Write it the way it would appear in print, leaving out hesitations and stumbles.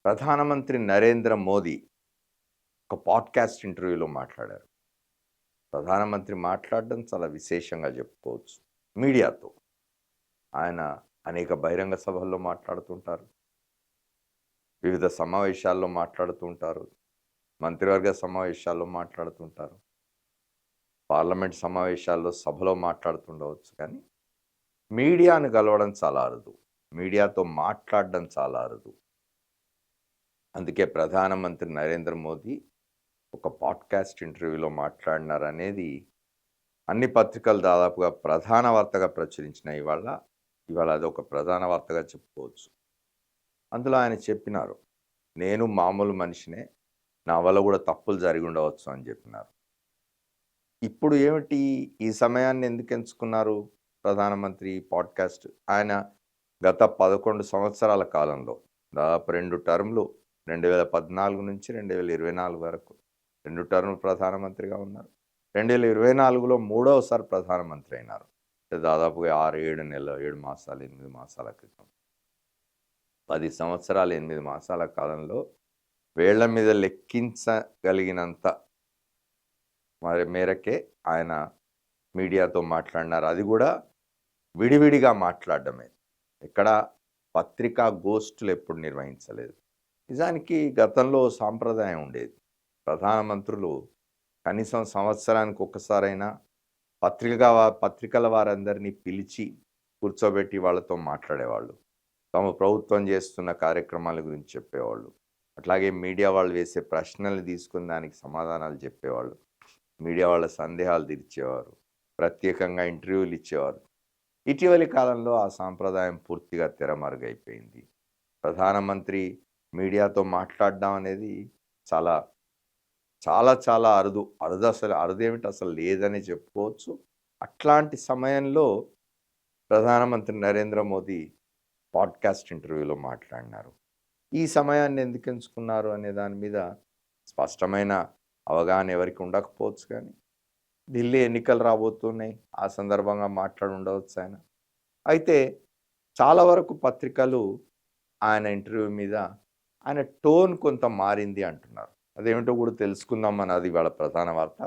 ప్రధానమంత్రి నరేంద్ర మోదీ ఒక పాడ్కాస్ట్ ఇంటర్వ్యూలో మాట్లాడారు. ప్రధానమంత్రి మాట్లాడడం చాలా విశేషంగా చెప్పుకోవచ్చు. మీడియాతో ఆయన అనేక బహిరంగ సభల్లో మాట్లాడుతుంటారు. వివిధ సమావేశాల్లో మాట్లాడుతుంటారు. మంత్రివర్గ సమావేశాల్లో మాట్లాడుతుంటారు. పార్లమెంట్ సమావేశాల్లో సభలో మాట్లాడుతుండవచ్చు. కానీ మీడియాను కలవడం చాలా అరుదు. మీడియాతో మాట్లాడడం చాలా అరుదు. అందుకే ప్రధానమంత్రి నరేంద్ర మోదీ ఒక పాడ్కాస్ట్ ఇంటర్వ్యూలో మాట్లాడినారనేది అన్ని పత్రికలు దాదాపుగా ప్రధాన వార్తగా ప్రచురించిన ఇవాళ అది ఒక ప్రధాన వార్తగా చెప్పుకోవచ్చు. అందులో ఆయన చెప్పినారు, నేను మామూలు మనిషినే, నా వల్ల కూడా తప్పులు జరిగి ఉండవచ్చు అని చెప్పినారు. ఇప్పుడు ఏమిటి ఈ సమయాన్ని ఎందుకు ఎంచుకున్నారు ప్రధానమంత్రి పాడ్కాస్ట్? ఆయన గత 11 సంవత్సరాల కాలంలో దాదాపు 2 టర్మ్లు 2014 నుంచి 2024 వరకు 2 టర్మ్ ప్రధానమంత్రిగా ఉన్నారు. 2024లో మూడవసారి ప్రధానమంత్రి అయినారు. దాదాపుగా 6-7 నెలలు, 7 మాసాలు, 8 మాసాల క్రితం. 10 సంవత్సరాలు, 8 మాసాల కాలంలో వేళ్ల మీద లెక్కించగలిగినంత మేరకే ఆయన మీడియాతో మాట్లాడినారు. అది కూడా విడివిడిగా మాట్లాడడమే. ఎక్కడ పత్రికా గోష్ఠులు ఎప్పుడు నిర్వహించలేదు. నిజానికి గతంలో సాంప్రదాయం ఉండేది. ప్రధానమంత్రులు కనీసం సంవత్సరానికి ఒక్కసారైనా పత్రికల వారందరినీ పిలిచి కూర్చోబెట్టి వాళ్ళతో మాట్లాడేవాళ్ళు. తమ ప్రభుత్వం చేస్తున్న కార్యక్రమాల గురించి చెప్పేవాళ్ళు. అట్లాగే మీడియా వాళ్ళు వేసే ప్రశ్నలు తీసుకుని దానికి సమాధానాలు చెప్పేవాళ్ళు. మీడియా వాళ్ళ సందేహాలు తీర్చేవారు. ప్రత్యేకంగా ఇంటర్వ్యూలు ఇచ్చేవారు. ఇటీవలి కాలంలో ఆ సాంప్రదాయం పూర్తిగా తెరమరుగైపోయింది. ప్రధానమంత్రి మీడియాతో మాట్లాడడం అనేది చాలా చాలా చాలా అరుదు. అరుదేమిటి అసలు లేదని చెప్పుకోవచ్చు. అట్లాంటి సమయంలో ప్రధానమంత్రి నరేంద్ర మోదీ పాడ్కాస్ట్ ఇంటర్వ్యూలో మాట్లాడినారు. ఈ సమయాన్ని ఎందుకు ఎంచుకున్నారు అనే దాని మీద స్పష్టమైన అవగాహన ఎవరికి ఉండకపోవచ్చు. కానీ ఢిల్లీ ఎన్నికలు రాబోతున్నాయి, ఆ సందర్భంగా మాట్లాడి ఉండవచ్చు ఆయన. అయితే చాలా వరకు పత్రికలు ఆయన ఇంటర్వ్యూ మీద ఆయన టోన్ కొంత మారింది అంటున్నారు. అదేమిటో కూడా తెలుసుకుందాం అన్నది ఇవాళ ప్రధాన వార్త.